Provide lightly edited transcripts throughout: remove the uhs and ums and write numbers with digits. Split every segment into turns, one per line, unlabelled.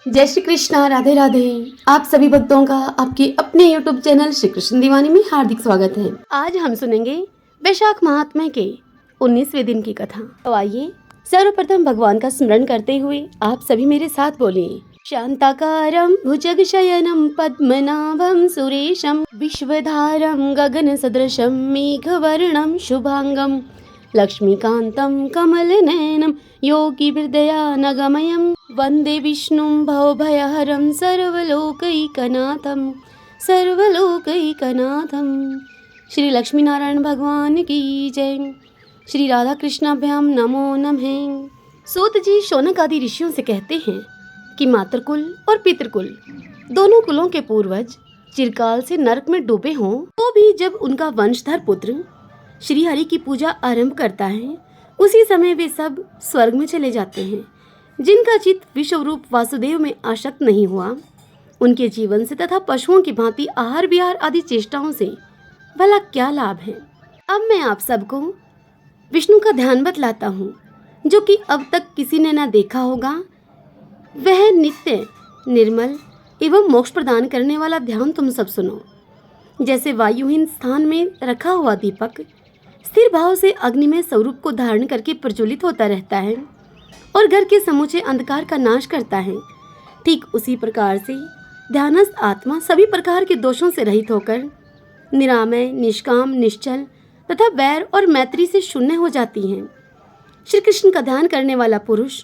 जय श्री कृष्णा, राधे राधे। आप सभी भक्तों का आपके अपने YouTube चैनल श्री कृष्ण दीवानी में हार्दिक स्वागत है। आज हम सुनेंगे वैशाख महात्म्य के 19वें दिन की कथा। तो आइए सर्वप्रथम भगवान का स्मरण करते हुए आप सभी मेरे साथ बोलिए। शांताकारं भुजगशयनं पद्मनाभं सुरेशं विश्वधारं गगनसदृशं मेघवर्णं शुभांगं लक्ष्मीकान्तं कमलनयनं योगिभिर्दयानगमयं वन्दे विष्णुं भवभयहरं सर्वलोकैकनाथं। श्री लक्ष्मी नारायण भगवान की जय। श्री राधा कृष्णाभ्यां नमो नमः। सूत जी शौनक आदि ऋषियों से कहते हैं कि मातृकुल और पितृकुल दोनों कुलों के पूर्वज चिरकाल से नरक में डूबे हों तो भी जब उनका वंशधर पुत्र श्री हरि की पूजा आरंभ करता है उसी समय वे सब स्वर्ग में चले जाते हैं। जिनका चित्त विश्वरूप वासुदेव में आसक्त नहीं हुआ उनके जीवन से तथा पशुओं की भांति आहार विहार आदि चेष्टाओं से भला क्या लाभ है। अब मैं आप सबको विष्णु का ध्यान बतलाता हूँ जो कि अब तक किसी ने न देखा होगा। वह नित्य निर्मल एवं मोक्ष प्रदान करने वाला ध्यान तुम सब सुनो। जैसे वायुहीन स्थान में रखा हुआ दीपक स्थिर भाव से अग्नि में स्वरूप को धारण करके प्रज्वलित होता रहता है और घर के समूचे अंधकार का नाश करता है, ठीक उसी प्रकार से ध्यानस्थ आत्मा सभी प्रकार के दोषों से रहित होकर निरामय, निष्काम, निश्चल तथा वैर और मैत्री से शून्य हो जाती है। श्री कृष्ण का ध्यान करने वाला पुरुष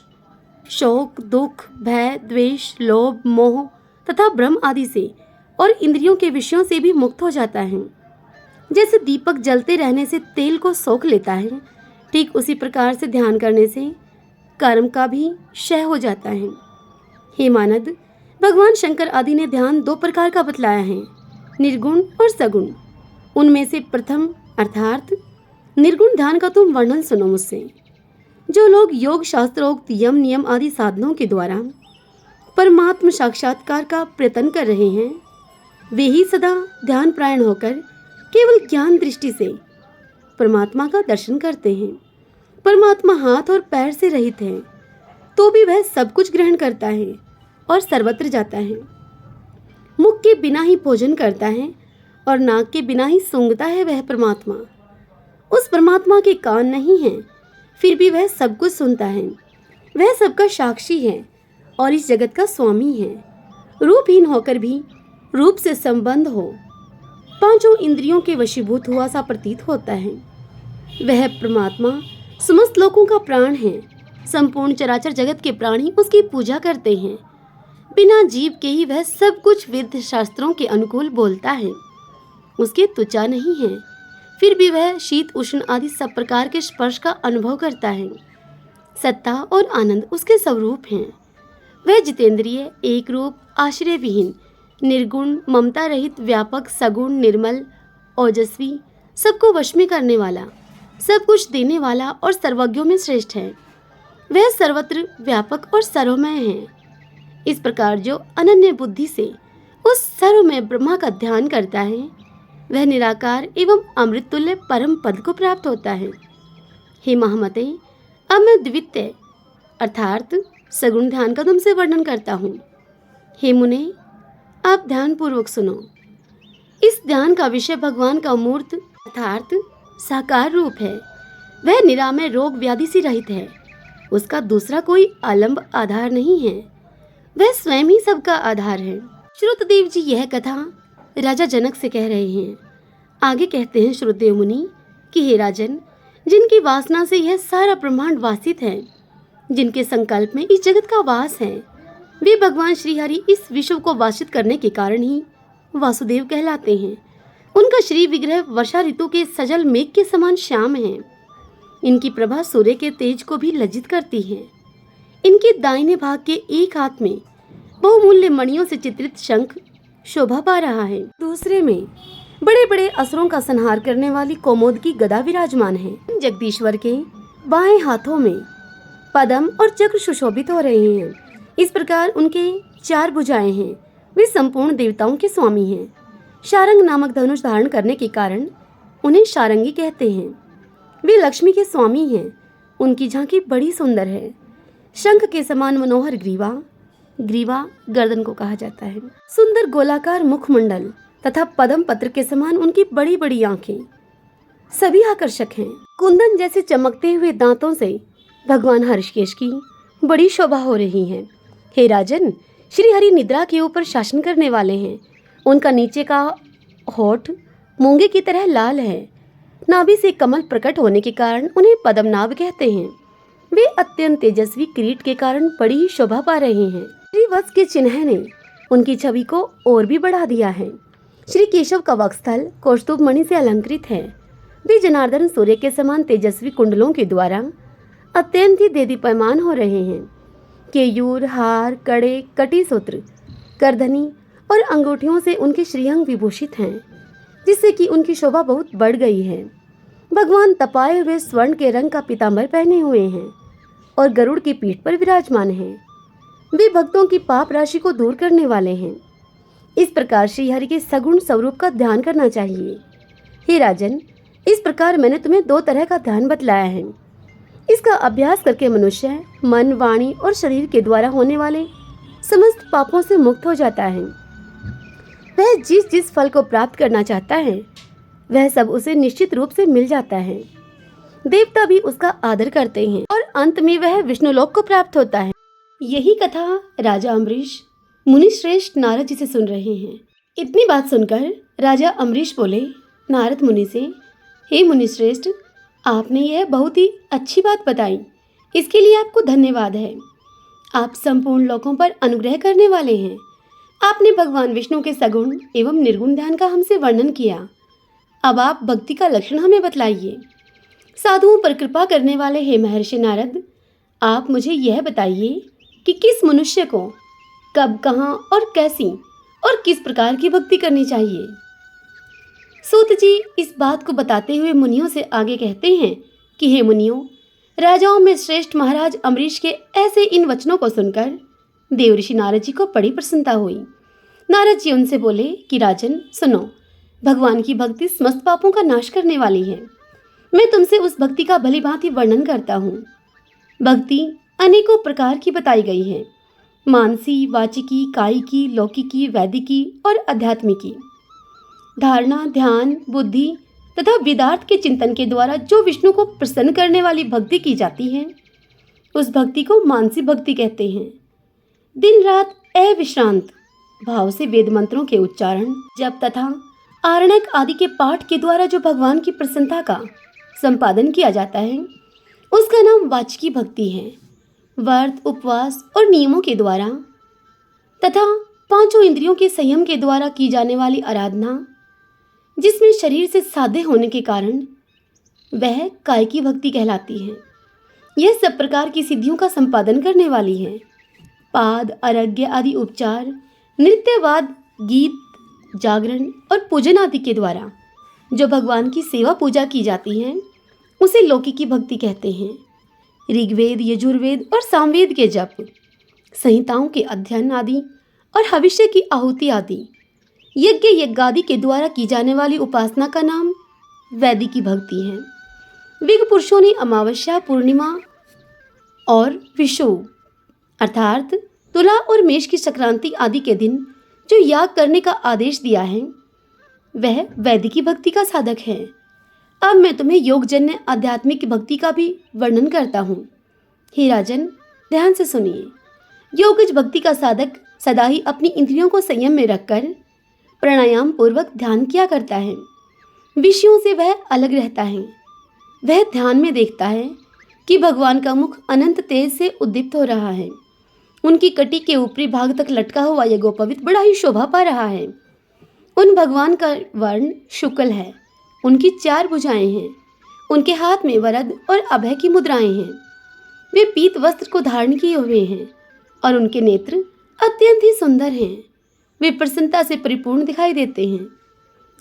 शोक, दुख, भय, द्वेष, लोभ, मोह तथा भ्रम आदि से और इंद्रियों के विषयों से भी मुक्त हो जाता है। जैसे दीपक जलते रहने से तेल को सोख लेता है, ठीक उसी प्रकार से ध्यान करने से कर्म का भी क्षय हो जाता है। हे मानद, भगवान शंकर आदि ने ध्यान दो प्रकार का बतलाया है, निर्गुण और सगुण। उनमें से प्रथम अर्थात निर्गुण ध्यान का तुम वर्णन सुनो मुझसे। जो लोग योग शास्त्रोक्त यम नियम आदि साधनों के द्वारा परमात्म साक्षात्कार का प्रयत्न कर रहे हैं वे ही सदा ध्यान प्रायण होकर केवल ज्ञान दृष्टि से परमात्मा का दर्शन करते हैं। परमात्मा हाथ और पैर से रहित है तो भी वह सब कुछ ग्रहण करता है और सर्वत्र जाता है। मुख के बिना ही भोजन करता है और नाक के बिना ही सूंघता है वह परमात्मा। उस परमात्मा के कान नहीं हैं फिर भी वह सब कुछ सुनता है। वह सबका साक्षी है और इस जगत का स्वामी है। रूपहीन होकर भी रूप से संबंध हो, पांचों इंद्रियों के वशीभूत हुआ सा प्रतीत होता है। वह परमात्मा समस्त लोगों का प्राण है। संपूर्ण चराचर जगत के प्राणी उसकी पूजा करते हैं। बिना जीव के ही वह सब कुछ वेद शास्त्रों के अनुकूल बोलता है। उसके त्वचा नहीं है फिर भी वह शीत उष्ण आदि सब प्रकार के स्पर्श का अनुभव करता है। सत्ता और आनंद उसके स्वरूप हैं। वह जितेंद्रिय, एक रूप, आश्रय विहीन, निर्गुण, ममता रहित, व्यापक, सगुण, निर्मल, ओजस्वी, सबको वश में करने वाला, सब कुछ देने वाला और सर्वज्ञों में श्रेष्ठ है। वह सर्वत्र व्यापक और सर्वमय है। इस प्रकार जो अनन्य बुद्धि से उस सर्वमय ब्रह्मा का ध्यान करता है वह निराकार एवं अमृत तुल्य परम पद को प्राप्त होता है। हे महामते, अब मैं द्वितीय अर्थात सगुण ध्यान का तुमसे वर्णन करता हूँ। हे मुने, आप ध्यान पूर्वक सुनो। इस ध्यान का विषय भगवान का मूर्त अर्थात साकार रूप है। वह निरामय, रोग व्याधि से रहित है। उसका दूसरा कोई आलंब आधार नहीं है। वह स्वयं ही सबका आधार है। श्रुतदेव जी यह कथा राजा जनक से कह रहे हैं। आगे कहते हैं श्रुतदेव मुनि कि हे राजन, जिनकी वासना से यह सारा ब्रह्मांड वासित है, जिनके संकल्प में इस जगत का वास है, वे भगवान श्री हरि इस विश्व को वासित करने के कारण ही वासुदेव कहलाते हैं। उनका श्री विग्रह वर्षा ऋतु के सजल मेघ के समान श्याम है। इनकी प्रभा सूर्य के तेज को भी लज्जित करती है। इनके दाहिने भाग के एक हाथ में बहुमूल्य मणियों से चित्रित शंख शोभा पा रहा है, दूसरे में बड़े बड़े असुरों का संहार करने वाली कौमोद की गदा विराजमान है। जगदीश्वर के बाएं हाथों में पद्म और चक्र सुशोभित हो रहे हैं। इस प्रकार उनके 4 भुजाएं हैं। वे संपूर्ण देवताओं के स्वामी हैं। शारंग नामक धनुष धारण करने के कारण उन्हें शारंगी कहते हैं। वे लक्ष्मी के स्वामी हैं। उनकी झांकी बड़ी सुंदर है। शंख के समान मनोहर ग्रीवा, ग्रीवा गर्दन को कहा जाता है। सुंदर गोलाकार मुखमंडल तथा पद्म पत्र के समान उनकी बड़ी बड़ी आंखें सभी आकर्षक हैं। कुंदन जैसे चमकते हुए दांतों से भगवान हर्षकेश की बड़ी शोभा हो रही है। हे राजन, श्री हरि निद्रा के ऊपर शासन करने वाले हैं। उनका नीचे का होठ मूंगे की तरह लाल है। नाभि से कमल प्रकट होने के कारण उन्हें पद्मनाभ कहते हैं। वे अत्यंत तेजस्वी किरीट के कारण बड़ी ही शोभा पा रहे हैं। श्री वत्स के चिन्ह ने उनकी छवि को और भी बढ़ा दिया है। श्री केशव का वक्षस्थल कौस्तुभ मणि से अलंकृत है। वे जनार्दन सूर्य के समान तेजस्वी कुंडलों के द्वारा अत्यंत ही देदीप्यमान हो रहे हैं। केयूर, हार, कड़े, कटिसूत्र, करधनी और अंगूठियों से उनके श्रीअंग विभूषित हैं, जिससे कि उनकी शोभा बहुत बढ़ गई है। भगवान तपाए हुए स्वर्ण के रंग का पीतांबर पहने हुए हैं और गरुड़ की पीठ पर विराजमान हैं। वे भक्तों की पाप राशि को दूर करने वाले हैं। इस प्रकार श्री हरि के सगुण स्वरूप का ध्यान करना चाहिए। हे राजन, इस प्रकार मैंने तुम्हें 2 तरह का ध्यान बतलाया है। इसका अभ्यास करके मनुष्य मन, वाणी और शरीर के द्वारा होने वाले समस्त पापों से मुक्त हो जाता है। वह जिस जिस फल को प्राप्त करना चाहता है वह सब उसे निश्चित रूप से मिल जाता है। देवता भी उसका आदर करते हैं और अंत में वह विष्णुलोक को प्राप्त होता है। यही कथा राजा अम्बरीश मुनि श्रेष्ठ नारद जी से सुन रहे हैं। इतनी बात सुनकर राजा अम्बरीश बोले नारद मुनि से, हे मुनि श्रेष्ठ, आपने यह बहुत ही अच्छी बात बताई। इसके लिए आपको धन्यवाद है। आप संपूर्ण लोकों पर अनुग्रह करने वाले हैं। आपने भगवान विष्णु के सगुण एवं निर्गुण ध्यान का हमसे वर्णन किया। अब आप भक्ति का लक्षण हमें बतलाइए। साधुओं पर कृपा करने वाले हे महर्षि नारद, आप मुझे यह बताइए कि किस मनुष्य को कब, कहाँ और कैसी और किस प्रकार की भक्ति करनी चाहिए। सूत जी इस बात को बताते हुए मुनियों से आगे कहते हैं कि हे मुनियों, राजाओं में श्रेष्ठ महाराज अम्बरीश के ऐसे इन वचनों को सुनकर देवऋषि नारद जी को बड़ी प्रसन्नता हुई। नारद जी उनसे बोले कि राजन सुनो, भगवान की भक्ति समस्त पापों का नाश करने वाली है। मैं तुमसे उस भक्ति का भली भांति वर्णन करता हूँ। भक्ति अनेकों प्रकार की बताई गई है। मानसी, वाचिकी, कायिकी, लौकिकी, वैदिकी और आध्यात्मिकी। धारणा, ध्यान, बुद्धि तथा वेदार्थ के चिंतन के द्वारा जो विष्णु को प्रसन्न करने वाली भक्ति की जाती है उस भक्ति को मानसी भक्ति कहते हैं। दिन रात अविश्रांत भाव से वेद मंत्रों के उच्चारण, जप तथा आरण्यक आदि के पाठ के द्वारा जो भगवान की प्रसन्नता का संपादन किया जाता है उसका नाम वाचिकी भक्ति है। व्रत, उपवास और नियमों के द्वारा तथा 5 इंद्रियों के संयम के द्वारा की जाने वाली आराधना, जिसमें शरीर से साध्य होने के कारण वह काय की भक्ति कहलाती है। यह सब प्रकार की सिद्धियों का संपादन करने वाली है। पाद, अर्घ्य आदि उपचार, नृत्यवाद, गीत, जागरण और पूजन आदि के द्वारा जो भगवान की सेवा पूजा की जाती है उसे लौकिकी भक्ति कहते हैं। ऋग्वेद, यजुर्वेद और सामवेद के जप, संहिताओं के अध्ययन आदि और भविष्य की आहुति आदि, यज्ञ यज्ञादि के द्वारा की जाने वाली उपासना का नाम वैदिकी भक्ति है। विग पुरुषों ने अमावस्या, पूर्णिमा और विषु अर्थात तुला और मेष की संक्रांति आदि के दिन जो याग करने का आदेश दिया है वह वैदिकी भक्ति का साधक है। अब मैं तुम्हें योगजन्य आध्यात्मिक भक्ति का भी वर्णन करता हूँ। हे राजन, ध्यान से सुनिए। योगज भक्ति का साधक सदा ही अपनी इंद्रियों को संयम में रखकर प्राणायाम पूर्वक ध्यान किया करता है। विषयों से वह अलग रहता है। वह ध्यान में देखता है कि भगवान का मुख अनंत तेज से उद्दीप्त हो रहा है। उनकी कटी के ऊपरी भाग तक लटका हुआ यह गोपवित बड़ा ही शोभा पा रहा है। उन भगवान का वर्ण शुक्ल है। उनकी 4 भुजाएं हैं। उनके हाथ में वरद और अभय की मुद्राएं हैं। वे पीत वस्त्र को धारण किए हुए हैं और उनके नेत्र अत्यंत ही सुंदर हैं। वे प्रसन्नता से परिपूर्ण दिखाई देते हैं।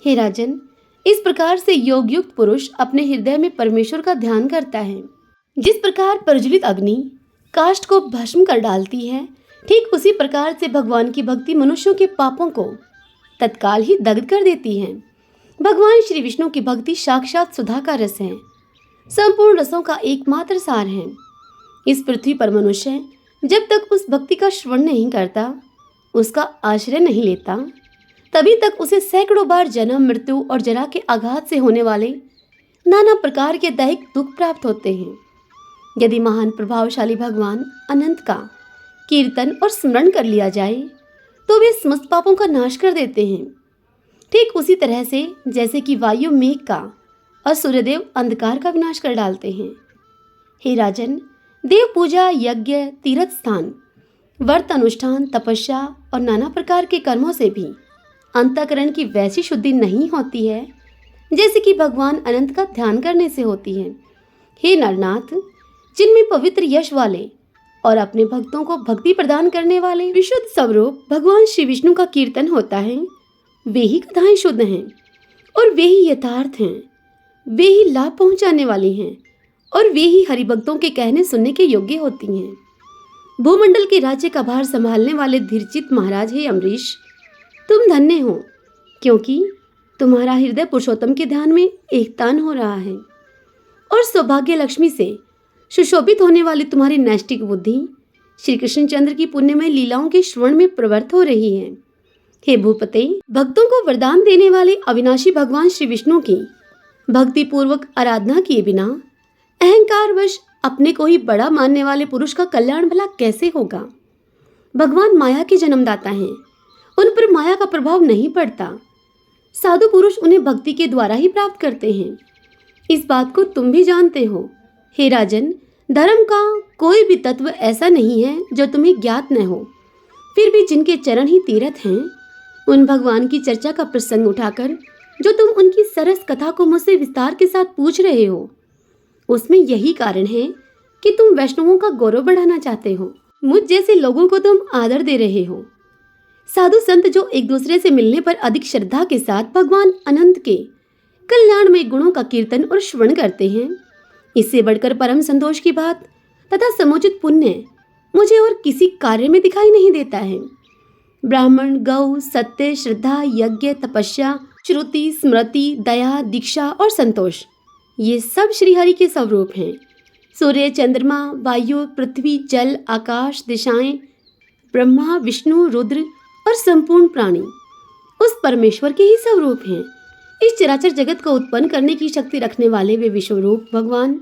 हे राजन, इस प्रकार से योग युक्त पुरुष अपने हृदय में परमेश्वर का ध्यान करता है। जिस प्रकार प्रज्वलित अग्नि काष्ठ को भस्म कर डालती है, ठीक उसी प्रकार से भगवान की भक्ति मनुष्यों के पापों को तत्काल ही दग्ध कर देती है। भगवान श्री विष्णु की भक्ति साक्षात सुधा का रस है, संपूर्ण रसों का एकमात्र सार है। इस पृथ्वी पर मनुष्य जब तक उस भक्ति का श्रवण नहीं करता, उसका आश्रय नहीं लेता, तभी तक उसे सैकड़ों बार जन्म, मृत्यु और जरा के आघात से होने वाले नाना प्रकार के दैहिक दुख प्राप्त होते हैं। यदि महान प्रभावशाली भगवान अनंत का कीर्तन और स्मरण कर लिया जाए तो वे समस्त पापों का नाश कर देते हैं। ठीक उसी तरह से जैसे कि वायु मेघ का और सूर्यदेव अंधकार का विनाश कर डालते हैं। हे राजन, देव पूजा, यज्ञ, तीर्थ स्थान, व्रत अनुष्ठान, तपस्या और नाना प्रकार के कर्मों से भी अंतःकरण की वैसी शुद्धि नहीं होती है जैसे कि भगवान अनंत का ध्यान करने से होती है। हे नरनाथ, जिनमें पवित्र यश वाले और अपने भक्तों को भक्ति प्रदान करने वाले विशुद्ध स्वरूप भगवान श्री विष्णु का कीर्तन होता है, वे ही कथाएं शुद्ध हैं और वे ही यथार्थ हैं, वे ही लाभ पहुंचाने वाली हैं और वे ही हरिभक्तों के कहने सुनने के योग्य होती हैं। भूमंडल के राज्य का भार संभालने वाले धीरचित महाराज, हे अम्बरीश, तुम धन्य हो, क्योंकि तुम्हारा हृदय पुरुषोत्तम के ध्यान में एकतान हो रहा है और सौभाग्य लक्ष्मी से सुशोभित होने वाली तुम्हारी नैष्टिक बुद्धि श्री कृष्णचंद्र की पुण्यमय लीलाओं के श्रवण में प्रवृत्त हो रही है। हे भूपते, भक्तों को वरदान देने वाले अविनाशी भगवान श्री विष्णु की भक्ति पूर्वक आराधना किए बिना अहंकारवश अपने को ही बड़ा मानने वाले पुरुष का कल्याण भला कैसे होगा? भगवान माया के जन्मदाता हैं, उन पर माया का प्रभाव नहीं पड़ता। साधु पुरुष उन्हें भक्ति के द्वारा ही प्राप्त करते हैं। इस बात को तुम भी जानते हो। हे राजन, धर्म का कोई भी तत्व ऐसा नहीं है जो तुम्हें ज्ञात न हो। फिर भी जिनके चरण ही तीर्थ हैं, उन भगवान की चर्चा का प्रसंग उठाकर जो तुम उनकी सरस कथा को मुझसे विस्तार के साथ पूछ रहे हो, उसमें यही कारण है कि तुम वैष्णवों का गौरव बढ़ाना चाहते हो। मुझ जैसे लोगों को तुम आदर दे रहे हो। साधु संत जो एक दूसरे से मिलने पर अधिक श्रद्धा के साथ भगवान अनंत के कल्याणमय गुणों का कीर्तन और श्रवण करते हैं, इससे बढ़कर परम संतोष की बात तथा समुचित पुण्य मुझे और किसी कार्य में दिखाई नहीं देता है। ब्राह्मण, गौ, सत्य, श्रद्धा, यज्ञ, तपस्या, श्रुति, स्मृति, दया, दीक्षा और संतोष, ये सब श्रीहरि के स्वरूप हैं। सूर्य, चंद्रमा, वायु, पृथ्वी, जल, आकाश, दिशाएं, ब्रह्मा, विष्णु, रुद्र और संपूर्ण प्राणी उस परमेश्वर के ही स्वरूप हैं। इस चराचर जगत को उत्पन्न करने की शक्ति रखने वाले वे विश्वरूप भगवान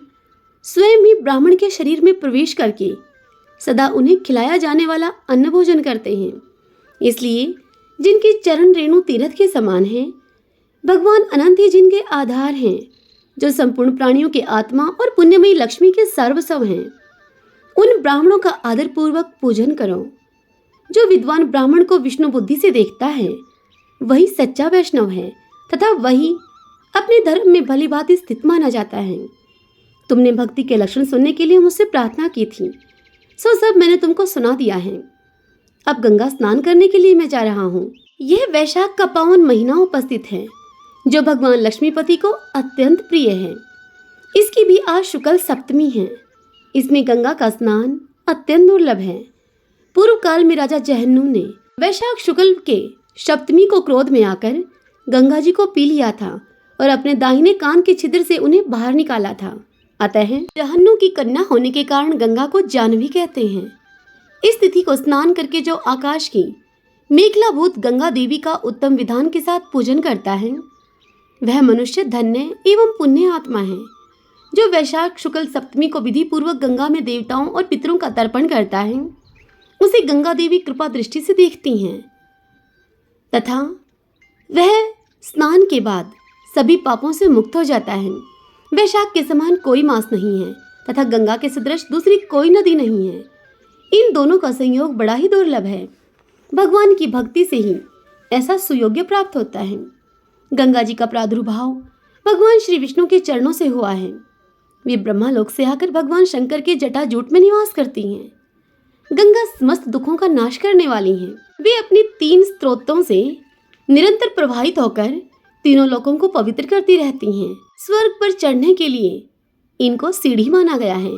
स्वयं ही ब्राह्मण के शरीर में प्रवेश करके सदा उन्हें खिलाया जाने वाला अन्न भोजन करते हैं। इसलिए जिनके चरण रेणु तीर्थ के समान हैं, भगवान अनंत ही जिनके आधार हैं, जो संपूर्ण प्राणियों के आत्मा और पुण्यमयी लक्ष्मी के सर्वस्व हैं, उन ब्राह्मणों का आदर पूर्वक पूजन करो। जो विद्वान ब्राह्मण को विष्णु बुद्धि से देखता है, वही सच्चा वैष्णव है तथा वही अपने धर्म में भली भांति स्थित माना जाता है। तुमने भक्ति के लक्षण सुनने के लिए मुझसे प्रार्थना की थी, सो सब मैंने तुमको सुना दिया है। अब गंगा स्नान करने के लिए मैं जा रहा हूँ। यह वैशाख का पावन महीना उपस्थित है, जो भगवान लक्ष्मीपति को अत्यंत प्रिय है। इसकी भी आज शुक्ल सप्तमी है। इसमें गंगा का स्नान अत्यंत दुर्लभ है। पूर्व काल में राजा जहन्नुम ने वैशाख शुक्ल के सप्तमी को क्रोध में आकर गंगा जी को पी लिया था और अपने दाहिने कान के छिद्र से उन्हें बाहर निकाला था। अतः जहन्नुम की कन्या होने के कारण गंगा को जाह्नवी कहते हैं। इस तिथि को स्नान करके जो आकाश की मेखलाभूत गंगा देवी का उत्तम विधान के साथ पूजन करता है, वह मनुष्य धन्य एवं पुण्य आत्मा है। जो वैशाख शुक्ल सप्तमी को विधि पूर्वक गंगा में देवताओं और पितरों का तर्पण करता है, उसे गंगा देवी कृपा दृष्टि से देखती हैं तथा वह स्नान के बाद सभी पापों से मुक्त हो जाता है। वैशाख के समान कोई मास नहीं है तथा गंगा के सदृश दूसरी कोई नदी नहीं है। इन दोनों का संयोग बड़ा ही दुर्लभ है। भगवान की भक्ति से ही ऐसा सुयोग्य प्राप्त होता है। गंगा जी का प्रादुर्भाव भगवान श्री विष्णु के चरणों से हुआ है। वे ब्रह्मालोक से आकर भगवान शंकर के जटाजूट में निवास करती हैं। गंगा समस्त दुखों का नाश करने वाली हैं। वे अपनी 3 स्त्रोतों से निरंतर प्रवाहित होकर तीनों लोकों को पवित्र करती रहती हैं। स्वर्ग पर चढ़ने के लिए इनको सीढ़ी माना गया है।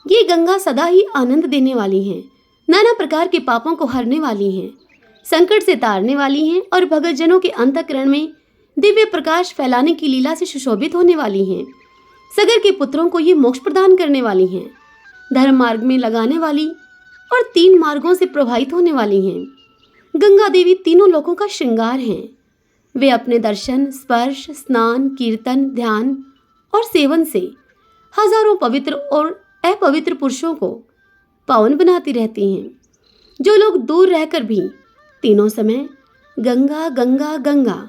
ये गंगा सदा ही आनंद देने वाली हैं, नाना प्रकार के पापों को हरने वाली हैं, संकट से तारने वाली हैं और भगतजनों के अंतःकरण में दिव्य प्रकाश फैलाने की लीला से सुशोभित होने वाली हैं। सगर के पुत्रों को ये मोक्ष प्रदान करने वाली हैं, धर्म मार्ग में लगाने वाली और 3 मार्गों से प्रवाहित होने वाली हैं। गंगा देवी तीनों लोकों का श्रृंगार हैं। वे अपने दर्शन, स्पर्श, स्नान, कीर्तन, ध्यान और सेवन से हजारों पवित्र और अपवित्र पुरुषों को पावन बनाती रहती हैं। जो लोग दूर रहकर भी तीनों समय गंगा गंगा गंगा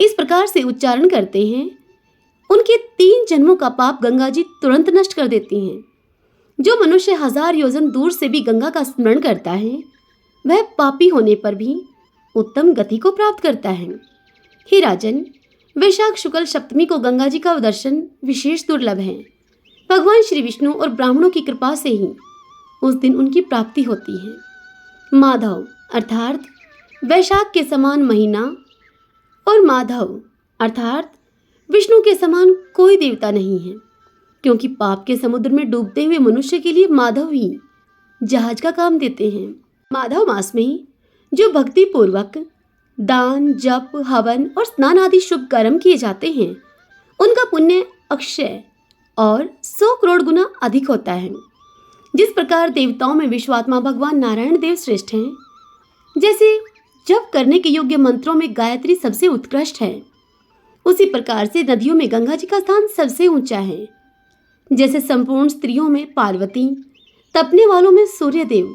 इस प्रकार से उच्चारण करते हैं, उनके 3 जन्मों का पाप गंगा जी तुरंत नष्ट कर देती हैं। जो मनुष्य 1000 योजन दूर से भी गंगा का स्मरण करता है, वह पापी होने पर भी उत्तम गति को प्राप्त करता है। हे राजन, वैशाख शुक्ल सप्तमी को गंगा जी का दर्शन विशेष दुर्लभ है। भगवान श्री विष्णु और ब्राह्मणों की कृपा से ही उस दिन उनकी प्राप्ति होती है। माधव अर्थात वैशाख के समान महीना और माधव अर्थात विष्णु के समान कोई देवता नहीं है, क्योंकि पाप के समुद्र में डूबते हुए मनुष्य के लिए माधव ही जहाज का काम देते हैं। माधव मास में जो भक्ति पूर्वक दान, जप, हवन और स्नान आदि शुभ कर्म किए जाते हैं, उनका पुण्य अक्षय और 100 करोड़ गुना अधिक होता है। जिस प्रकार देवताओं में विश्वात्मा भगवान नारायण देव श्रेष्ठ हैं, जैसे जप करने के योग्य मंत्रों में गायत्री सबसे उत्कृष्ट है, उसी प्रकार से नदियों में गंगा जी का स्थान सबसे ऊंचा है। जैसे संपूर्ण स्त्रियों में पार्वती, तपने वालों में सूर्यदेव,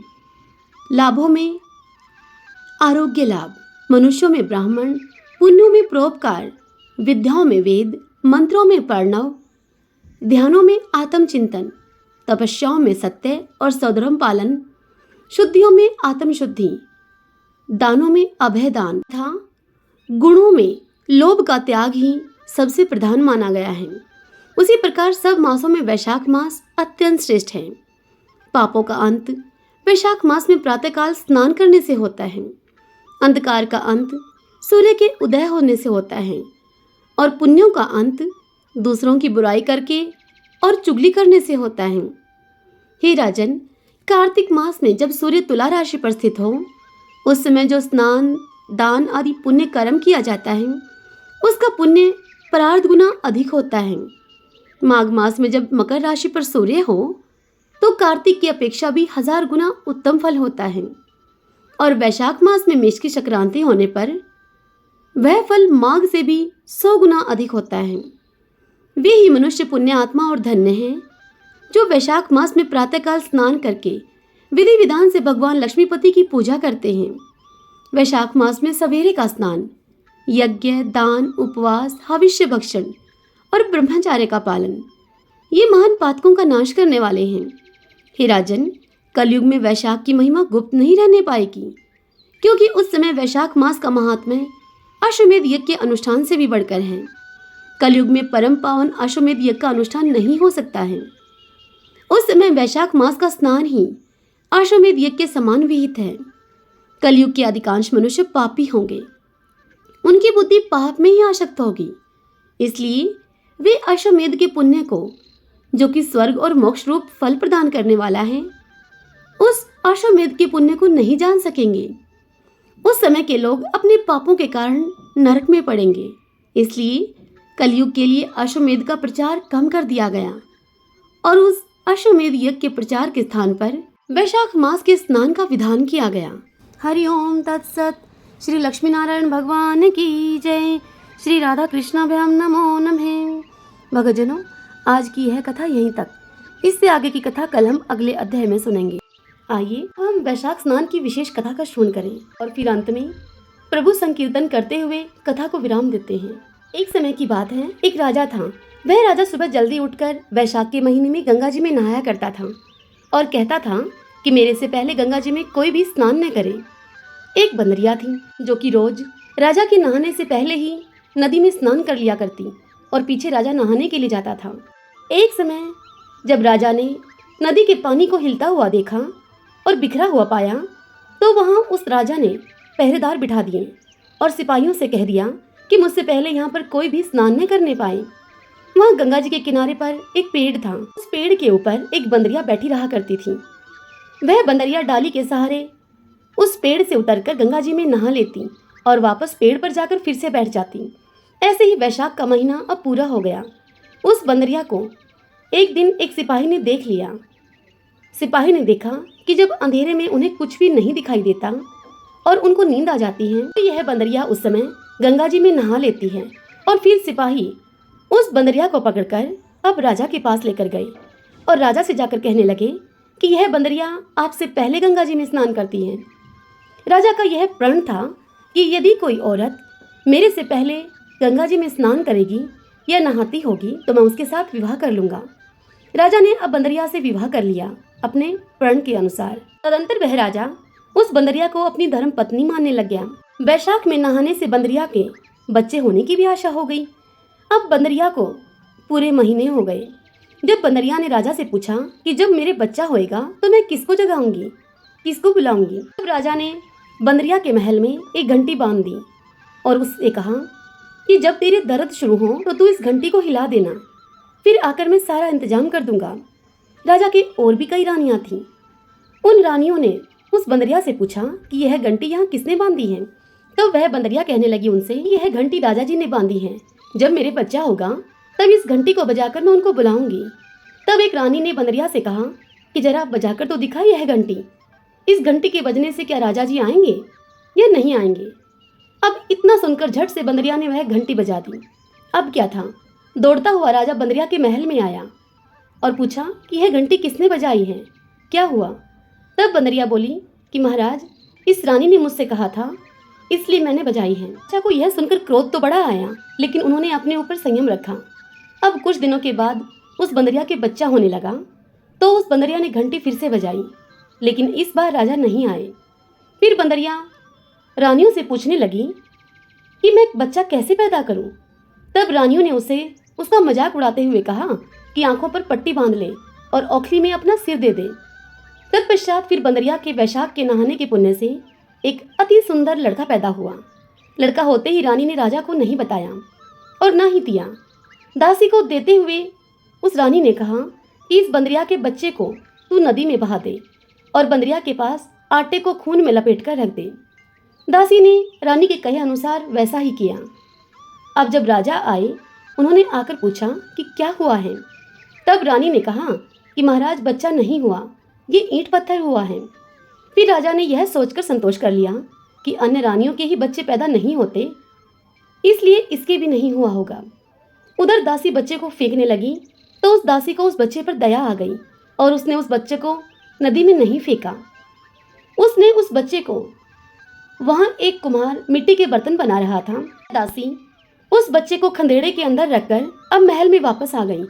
लाभों में आरोग्य लाभ, मनुष्यों में ब्राह्मण, पुण्यों में परोपकार, विद्याओं में वेद, मंत्रों में प्रणव, ध्यानों में आत्मचिंतन, तपस्याओं में सत्य और सौधर्म पालन, शुद्धियों में आत्मशुद्धि, दानों में अभय दान तथा गुणों में लोभ का त्याग ही सबसे प्रधान माना गया है। उसी प्रकार सब मासों में वैशाख मास अत्यंत श्रेष्ठ है। पापों का अंत वैशाख मास में प्रातःकाल स्नान करने से होता है। अंधकार का अंत सूर्य के उदय होने से होता है और पुण्यों का अंत दूसरों की बुराई करके और चुगली करने से होता है। हे राजन, कार्तिक मास में जब सूर्य तुला राशि पर स्थित हो, उस समय जो स्नान, दान आदि पुण्य कर्म किया जाता है, उसका पुण्य परार्ध गुना अधिक होता है। माघ मास में जब मकर राशि पर सूर्य हो, तो कार्तिक की अपेक्षा भी 1000 गुना उत्तम फल होता है। और वैशाख मास में मेष की संक्रांति होने पर वह फल माघ से भी 100 गुना अधिक होता है। वे ही मनुष्य पुण्य आत्मा और धन्य हैं जो वैशाख मास में प्रातःकाल स्नान करके विधि विधान से भगवान लक्ष्मीपति की पूजा करते हैं। वैशाख मास में सवेरे का स्नान, यज्ञ, दान, उपवास, हविष्य भक्षण और ब्रह्मचार्य का पालन, ये महान पातकों का नाश करने वाले हैं। हे राजन, कलयुग में वैशाख की महिमा गुप्त नहीं रहने पाएगी, क्योंकि उस समय वैशाख मास का महात्म्य अश्वमेध यज्ञ के अनुष्ठान से भी बढ़कर है। कलयुग में परम पावन अश्वमेध यज्ञ का अनुष्ठान नहीं हो सकता है। उस समय वैशाख मास का स्नान ही अश्वमेध यज्ञ के समान विहित है। कलयुग के अधिकांश मनुष्य पापी होंगे, उनकी बुद्धि पाप में ही आसक्त होगी, इसलिए वे अश्वमेध के पुण्य को, जो कि स्वर्ग और मोक्ष रूप फल प्रदान करने वाला है, उस अश्वमेध के पुण्य को नहीं जान सकेंगे। उस समय के लोग अपने पापों के कारण नरक में पड़ेंगे। इसलिए कलयुग के लिए अश्वमेध का प्रचार कम कर दिया गया और उस अश्वमेध यज्ञ के प्रचार के स्थान पर वैशाख मास के स्नान का विधान किया गया। हरि ओम तत्सत। श्री लक्ष्मी नारायण भगवान की जय। श्री राधा कृष्णाभ्याम नमो नमः। भक्तजनों, आज की यह कथा यहीं तक। इससे आगे की कथा कल हम अगले अध्याय में सुनेंगे। आइए हम वैशाख स्नान की विशेष कथा का श्रवण करें और फिर अंत में प्रभु संकीर्तन करते हुए कथा को विराम देते हैं। एक समय की बात है, एक राजा था। वह राजा सुबह जल्दी उठकर वैशाख के महीने में गंगा जी में नहाया करता था और कहता था कि मेरे से पहले गंगा जी में कोई भी स्नान न करे। एक बंदरिया थी जो कि रोज राजा के नहाने से पहले ही नदी में स्नान कर लिया करती और पीछे राजा नहाने के लिए जाता था। एक समय जब राजा ने नदी के पानी को हिलता हुआ देखा और बिखरा हुआ पाया, तो वहाँ उस राजा ने पहरेदार बिठा दिए और सिपाहियों से कह दिया कि मुझसे पहले यहाँ पर कोई भी स्नान न करने पाए। वहाँ गंगा जी के किनारे पर एक पेड़ था। उस पेड़ के ऊपर एक बंदरिया बैठी रहा करती थी। वह बंदरिया डाली के सहारे उस पेड़ से उतरकर गंगा जी में नहा लेती और वापस पेड़ पर जाकर फिर से बैठ जाती। ऐसे ही वैशाख का महीना अब पूरा हो गया। उस बंदरिया को एक दिन एक सिपाही ने देख लिया। सिपाही ने देखा कि जब अंधेरे में उन्हें कुछ भी नहीं दिखाई देता और उनको नींद आ जाती है, तो यह बंदरिया उस समय गंगा जी में नहा लेती है। और फिर सिपाही उस बंदरिया को पकड़कर अब राजा के पास लेकर गए और राजा से जाकर कहने लगे कि यह बंदरिया आपसे पहले गंगा जी में स्नान करती है। राजा का यह प्रण था कि यदि कोई औरत मेरे से पहले गंगा जी में स्नान करेगी या नहाती होगी तो मैं उसके साथ विवाह कर लूंगा। राजा ने अब बंदरिया से विवाह कर लिया अपने प्रण के अनुसार। तदंतर वह राजा उस बंदरिया को अपनी धर्म पत्नी मानने लग गया। वैशाख में नहाने से बंदरिया के बच्चे होने की भी आशा हो गई। अब बंदरिया को पूरे महीने हो गए। जब बंदरिया ने राजा से पूछा कि जब मेरे बच्चा होएगा तो मैं किसको जगाऊंगी, किसको बुलाऊंगी। तब राजा ने बंदरिया के महल में एक घंटी बांध दी और उससे कहा कि जब तेरे दर्द शुरू हो तो तू इस घंटी को हिला देना, फिर आकर मैं सारा इंतजाम कर दूंगा। राजा के और भी कई रानियां थीं। उन रानियों ने उस बंदरिया से पूछा कि यह घंटी यहाँ किसने बांधी है। तब वह बंदरिया कहने लगी उनसे, यह घंटी राजा जी ने बांधी है। जब मेरे बच्चा होगा तब इस घंटी को बजाकर मैं उनको बुलाऊंगी। तब एक रानी ने बंदरिया से कहा कि जरा बजाकर तो दिखा यह घंटी। इस घंटी के बजने से क्या राजा जी आएंगे या नहीं आएंगे। अब इतना सुनकर झट से बंदरिया ने वह घंटी बजा दी। अब क्या था, दौड़ता हुआ राजा बंदरिया के महल में आया और पूछा कि यह घंटी किसने बजाई है, क्या हुआ। तब बंदरिया बोली कि महाराज, इस रानी ने मुझसे कहा था इसलिए मैंने बजाई है। राजा को यह सुनकर क्रोध तो बड़ा आया, लेकिन उन्होंने अपने ऊपर संयम रखा। अब कुछ दिनों के बाद उस बंदरिया के बच्चा होने लगा तो उस बंदरिया ने घंटी फिर से बजाई, लेकिन इस बार राजा नहीं आए। फिर बंदरिया रानियों से पूछने लगी कि मैं एक बच्चा कैसे पैदा करूं। तब रानियों ने उसे उसका मजाक उड़ाते हुए कहा कि आंखों पर पट्टी बांध ले और ओखली में अपना सिर दे दे। तत्पश्चात फिर बंदरिया के वैशाख के नहाने के पुण्य से एक अति सुंदर लड़का पैदा हुआ। लड़का होते ही रानी ने राजा को नहीं बताया और ना ही दिया। दासी को देते हुए उस रानी ने कहा कि इस बंदरिया के बच्चे को तू नदी में बहा दे और बंदरिया के पास आटे को खून में लपेट कर रख दे। दासी ने रानी के कहे अनुसार वैसा ही किया। अब जब राजा आए उन्होंने आकर पूछा कि क्या हुआ है। तब रानी ने कहा कि महाराज, बच्चा नहीं हुआ, ये ईंट पत्थर हुआ है। फिर राजा ने यह सोचकर संतोष कर लिया कि अन्य रानियों के ही बच्चे पैदा नहीं होते, इसलिए इसके भी नहीं हुआ होगा। उधर दासी बच्चे को फेंकने लगी तो उस दासी को उस बच्चे पर दया आ गई और उसने उस बच्चे को नदी में नहीं फेंका। उसने उस बच्चे को वहां एक कुम्हार मिट्टी के बर्तन बना रहा था। दासी उस बच्चे को खंदेड़े के अंदर रखकर अब महल में वापस आ गई।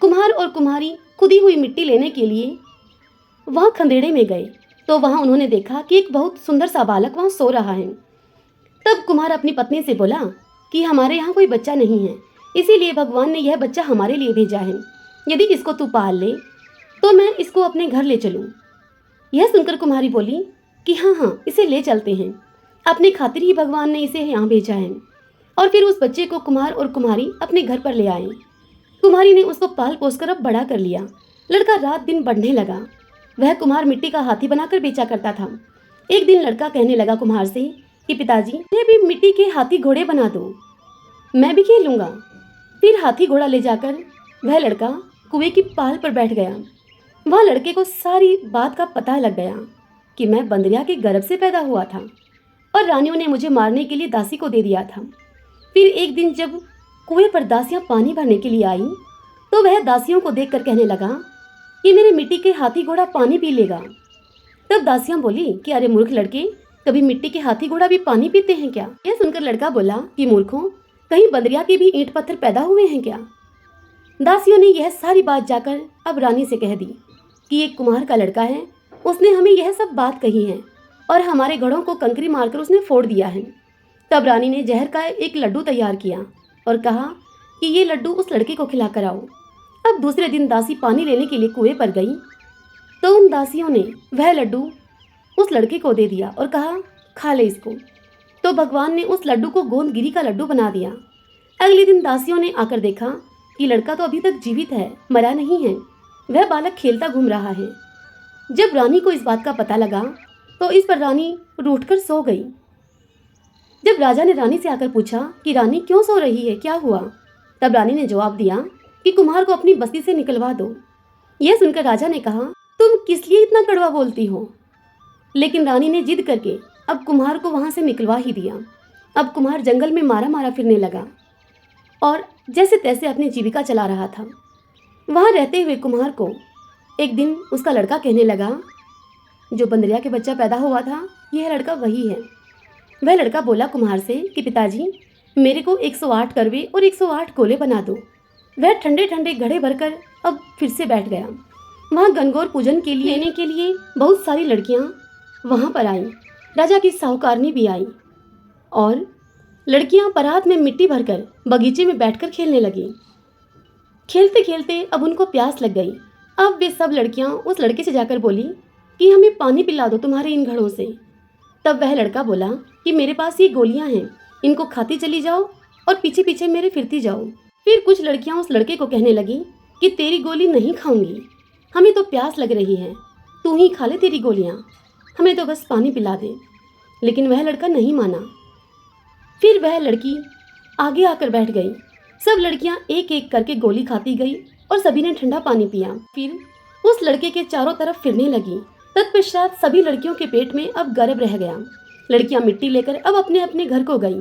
कुम्हार और कुम्हारी खुदी हुई मिट्टी लेने के लिए वहां खंदेड़े में गए तो वहां उन्होंने देखा कि एक बहुत सुंदर सा बालक वहां सो रहा है। तब कुम्हार अपनी पत्नी से बोला कि हमारे यहाँ कोई बच्चा नहीं है, इसीलिए भगवान ने यह बच्चा हमारे लिए भेजा है। यदि इसको तू पाल ले तो मैं इसको अपने घर ले चलूँ। यह सुनकर कुम्हारी बोली कि हाँ हाँ, इसे ले चलते हैं, अपने खातिर ही भगवान ने इसे यहाँ भेजा है। और फिर उस बच्चे को कुम्हार और कुम्हारी अपने घर पर ले आए। कुम्हारी ने उसको पाल पोस कर अब बड़ा कर लिया। लड़का रात दिन बढ़ने लगा। वह कुम्हार मिट्टी का हाथी बनाकर बेचा करता था। एक दिन लड़का कहने लगा कुम्हार से कि पिताजी, मुझे भी मिट्टी के हाथी घोड़े बना दो, मैं भी खेलूंगा। फिर हाथी घोड़ा ले जाकर वह लड़का कुएं की पाल पर बैठ गया। वह लड़के को सारी बात का पता लग गया कि मैं बंदरिया के गर्भ से पैदा हुआ था और रानियों ने मुझे मारने के लिए दासी को दे दिया था। फिर एक दिन जब कुएं पर दासियां पानी भरने के लिए आई तो वह दासियों को देखकर कहने लगा कि मेरे मिट्टी के हाथी घोड़ा पानी पी लेगा। तब दासियां बोली कि अरे मूर्ख लड़के, कभी मिट्टी के हाथी घोड़ा भी पानी पीते हैं क्या। यह सुनकर लड़का बोला कि मूर्खों, कहीं बंदरिया के भी ईंट पत्थर पैदा हुए हैं क्या। दासियों ने यह सारी बात जाकर अब रानी से कह दी कि एक कुम्हार का लड़का है, उसने हमें यह सब बात कही है और हमारे घड़ों को कंकरी मारकर उसने फोड़ दिया है। तब रानी ने जहर का एक लड्डू तैयार किया और कहा कि ये लड्डू उस लड़के को खिलाकर आओ। अब दूसरे दिन दासी पानी लेने के लिए कुएं पर गई तो उन दासियों ने वह लड्डू उस लड़के को दे दिया और कहा खा ले इसको। तो भगवान ने उस लड्डू को गोंदगिरी का लड्डू बना दिया। अगले दिन दासियों ने आकर देखा कि लड़का तो अभी तक जीवित है, मरा नहीं है, वह बालक खेलता घूम रहा है। जब रानी को इस बात का पता लगा तो इस पर रानी रूठकर सो गई। जब राजा ने रानी से आकर पूछा कि रानी क्यों सो रही है, क्या हुआ, तब रानी ने जवाब दिया कि कुम्हार को अपनी बस्ती से निकलवा दो। यह सुनकर राजा ने कहा तुम किस लिए इतना कड़वा बोलती हो? लेकिन रानी ने जिद करके अब कुम्हार को वहां से निकलवा ही दिया। अब कुम्हार जंगल में मारा मारा फिरने लगा और जैसे तैसे अपनी जीविका चला रहा था। वहां रहते हुए कुम्हार को एक दिन उसका लड़का कहने लगा, जो बंदरिया के बच्चा पैदा हुआ था, यह लड़का वही है। वह लड़का बोला कुम्हार से कि पिताजी, मेरे को 108 करवे और 108 कोले बना दो। वह ठंडे ठंडे घड़े भरकर अब फिर से बैठ गया। वहाँ गणगौर पूजन के लिए लेने के लिए बहुत सारी लड़कियाँ वहाँ पर आईं। राजा की साहूकारनी भी आई और लड़कियाँ परात में मिट्टी भरकर बगीचे में बैठकर खेलने लगी। खेलते खेलते अब उनको प्यास लग गई। अब वे सब लड़कियाँ उस लड़के से जाकर बोली कि हमें पानी पिला दो तुम्हारे इन घड़ों से। तब वह लड़का बोला कि मेरे पास ये गोलियां हैं, इनको खाती चली जाओ और पीछे पीछे मेरे फिरती जाओ। फिर कुछ लड़कियां उस लड़के को कहने लगी कि तेरी गोली नहीं खाऊंगी, हमें तो प्यास लग रही है, तू ही खा ले तेरी गोलियां, हमें तो बस पानी पिला दे। लेकिन वह लड़का नहीं माना। फिर वह लड़की आगे आकर बैठ गई। सब लड़कियां एक एक करके गोली खाती गई और सभी ने ठंडा पानी पिया। फिर उस लड़के के चारों तरफ फिरने लगी। तत्पश्चात सभी लड़कियों के पेट में अब गर्भ रह गया। लड़कियां मिट्टी लेकर अब अपने अपने घर को गईं।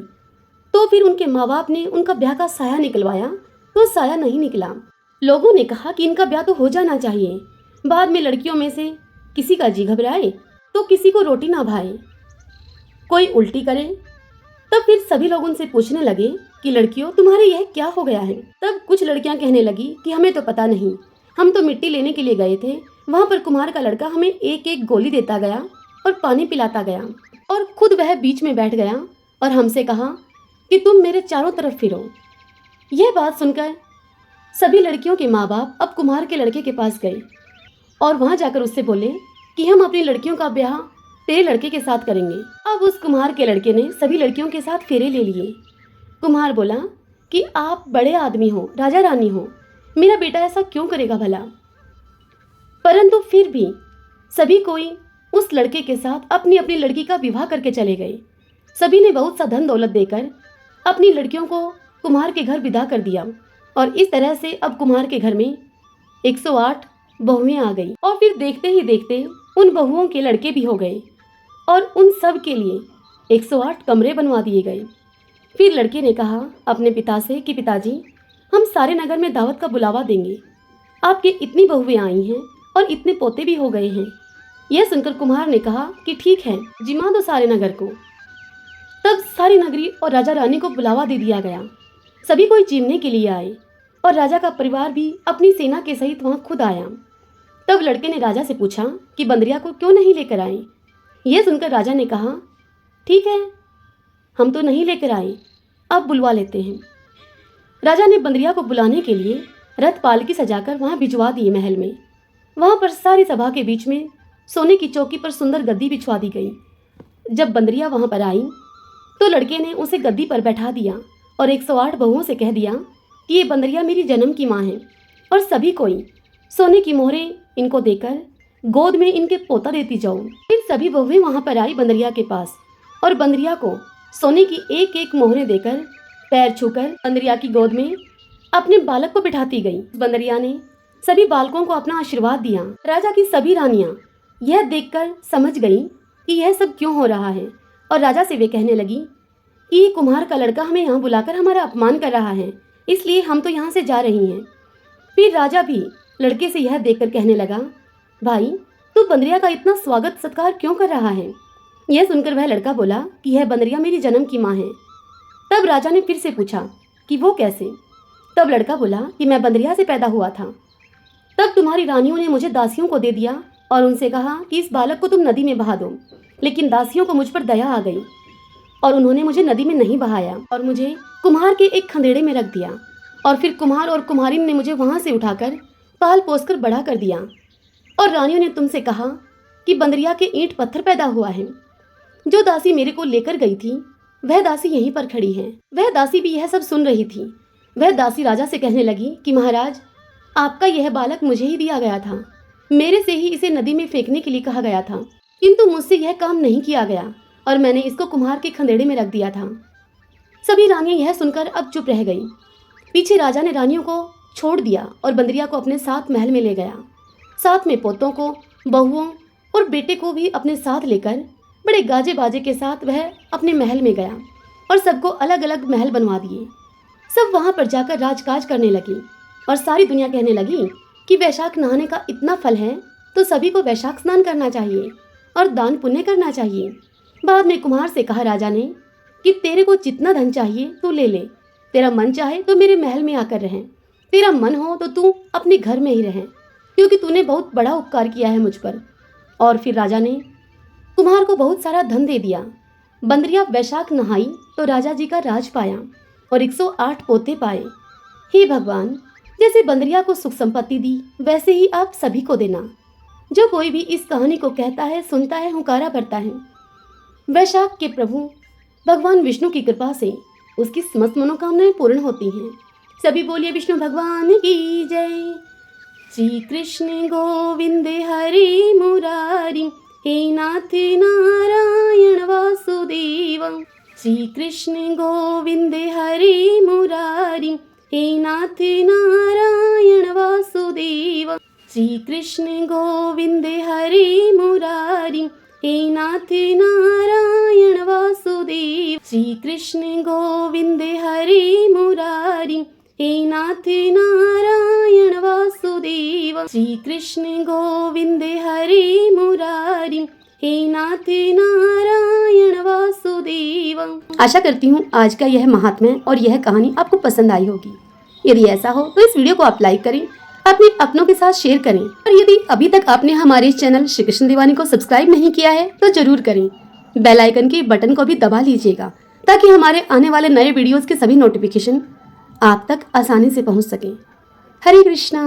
तो फिर उनके माँ बाप ने उनका ब्याह का साया निकलवाया तो साया नहीं निकला। लोगों ने कहा कि इनका ब्याह तो हो जाना चाहिए। बाद में लड़कियों में से किसी का जी घबराए तो किसी को रोटी ना भाए, कोई उल्टी करे। तब फिर सभी लोग उनसे पूछने लगे कि लड़कियों, तुम्हारे यह क्या हो गया है? तब कुछ लड़कियां कहने लगी कि हमें तो पता नहीं, हम तो मिट्टी लेने के लिए गए थे, वहां पर कुम्हार का लड़का हमें एक एक गोली देता गया और पानी पिलाता गया और खुद वह बीच में बैठ गया और हमसे कहा कि तुम मेरे चारों तरफ फिरो। यह बात सुनकर सभी लड़कियों के माँ बाप अब कुम्हार के लड़के के पास गए और वहां जाकर उससे बोले कि हम अपनी लड़कियों का ब्याह तेरे लड़के के साथ करेंगे। अब उस कुम्हार के लड़के ने सभी लड़कियों के साथ फेरे ले लिए। कुम्हार बोला कि आप बड़े आदमी हो, राजा रानी हो, मेरा बेटा ऐसा क्यों करेगा भला? परंतु फिर भी सभी कोई उस लड़के के साथ अपनी अपनी लड़की का विवाह करके चले गए। सभी ने बहुत सा धन दौलत देकर अपनी लड़कियों को कुम्हार के घर विदा कर दिया और इस तरह से अब कुम्हार के घर में 108 बहुएं आ गई और फिर देखते ही देखते उन बहुओं के लड़के भी हो गए और उन सब के लिए 108 कमरे बनवा दिए गए। फिर लड़के ने कहा अपने पिता से कि पिताजी, हम सारे नगर में दावत का बुलावा देंगे, आपके इतनी बहुएं आई हैं और इतने पोते भी हो गए हैं। यह सुनकर कुम्हार ने कहा कि ठीक है, जिमा दो सारे नगर को। तब सारी नगरी और राजा रानी को बुलावा दे दिया गया। सभी कोई जीमने के लिए आए और राजा का परिवार भी अपनी सेना के सहित वहां खुद आया। तब लड़के ने राजा से पूछा कि बंदरिया को क्यों नहीं लेकर आए। यह सुनकर राजा ने कहा ठीक है, हम तो नहीं लेकर आए, अब बुलवा लेते हैं। राजा ने बंदरिया को बुलाने के लिए रथ पालकी सजाकर वहां भिजवा दिए महल में। वहां पर सारी सभा के बीच में सोने की चौकी पर सुंदर गद्दी बिछवा दी गई। जब बंदरिया वहां पर आई तो लड़के ने उसे गद्दी पर बैठा दिया और 108 बहुओं से कह दिया कि ये बंदरिया मेरी जन्म की माँ है और सभी कोई सोने की मोहरें इनको देकर गोद में इनके पोता देती जाओ। फिर सभी बहुएं वहां पर आई बंदरिया के पास और बंदरिया को सोने की एक एक मोहरें देकर पैर छूकर बंदरिया की गोद में अपने बालक को बिठाती गई। बंदरिया ने सभी बालकों को अपना आशीर्वाद दिया। राजा की सभी रानियां यह देखकर समझ गई कि यह सब क्यों हो रहा है और राजा से वे कहने लगी कि ये कुम्हार का लड़का हमें यहाँ बुलाकर हमारा अपमान कर रहा है, इसलिए हम तो यहाँ से जा रही हैं। फिर राजा भी लड़के से यह देखकर कहने लगा, भाई तू बंदरिया का इतना स्वागत सत्कार क्यों कर रहा है? यह सुनकर वह लड़का बोला कि यह बंदरिया मेरी जन्म की माँ है। तब राजा ने फिर से पूछा कि वो कैसे? तब लड़का बोला कि मैं बंदरिया से पैदा हुआ था। तब तुम्हारी रानियों ने मुझे दासियों को दे दिया और उनसे कहा कि इस बालक को तुम नदी में बहा दो, लेकिन दासियों को मुझ पर दया आ गई और उन्होंने मुझे नदी में नहीं बहाया और मुझे कुम्हार के एक खंदेड़े में रख दिया और फिर कुम्हार और कुम्हारिन ने मुझे वहां से उठाकर पाल पोस कर बड़ा कर दिया और रानियों ने तुमसे कहा कि बंदरिया के ईंट पत्थर पैदा हुआ है। जो दासी मेरे को लेकर गई थी वह दासी यहीं पर खड़ी है। वह दासी भी यह सब सुन रही थी। वह दासी राजा से कहने लगी कि महाराज, आपका यह बालक मुझे ही दिया गया था, मेरे से ही इसे नदी में फेंकने के लिए कहा गया था, किंतु मुझसे यह काम नहीं किया गया और मैंने इसको कुम्हार के खंदेड़े में रख दिया था। सभी रानियां यह सुनकर अब चुप रह गई। पीछे राजा ने रानियों को छोड़ दिया और बंदरिया को अपने साथ महल में ले गया। साथ में पोतों को बहुओं और बेटे को भी अपने साथ लेकर बड़े गाजे बाजे के साथ वह अपने महल में गया और सबको अलग अलग महल बनवा दिए। सब वहां पर जाकर राजकाज करने लगी और सारी दुनिया कहने लगी कि वैशाख नहाने का इतना फल है तो सभी को वैशाख स्नान करना चाहिए और दान पुण्य करना चाहिए। बाद में कुम्हार से कहा राजा ने कि तेरे को जितना धन चाहिए तू ले ले, तेरा मन चाहे तो मेरे महल में आकर रहें, तेरा मन हो तो तू अपने घर में ही रहें, क्योंकि तूने बहुत बड़ा उपकार किया है मुझ पर। और फिर राजा ने कुम्हार को बहुत सारा धन दे दिया। बंदरिया वैशाख नहाई तो राजा जी का राज पाया और 108 पोते पाए। हे भगवान, जैसे बंदरिया को सुख संपत्ति दी वैसे ही आप सभी को देना। जो कोई भी इस कहानी को कहता है, सुनता है, हुंकारा भरता है, वैशाख के प्रभु भगवान विष्णु की कृपा से उसकी समस्त मनोकामनाएं पूर्ण होती हैं। सभी बोलिए विष्णु भगवान की जय। श्री कृष्ण गोविंद हरि मुरारी, हे नाथ नारायण वासुदेव। श्री कृष्ण गोविंद हरि मुरारी, हे नाथ नारायण वासुदेव। श्री कृष्ण गोविंद हरि मुरारी, हे नाथ नारायण वासुदेव। श्री कृष्ण गोविंद हरि मुरारी, हे नाथ नारायण वासुदेव। श्री कृष्ण गोविंद हरि मुरारी, हे नाथ नारायण वासुदेव। आशा करती हूँ आज का यह महात्म्य और यह कहानी आपको पसंद आई होगी। यदि ऐसा हो तो इस वीडियो को आप लाइक करें, अपने अपनों के साथ शेयर करें और यदि अभी तक आपने हमारे इस चैनल श्री कृष्ण दीवानी को सब्सक्राइब नहीं किया है तो जरूर करें। बेल आइकन के बटन को भी दबा लीजिएगा ताकि हमारे आने वाले नए वीडियोस के सभी नोटिफिकेशन आप तक आसानी से पहुंच सकें। हरे कृष्णा।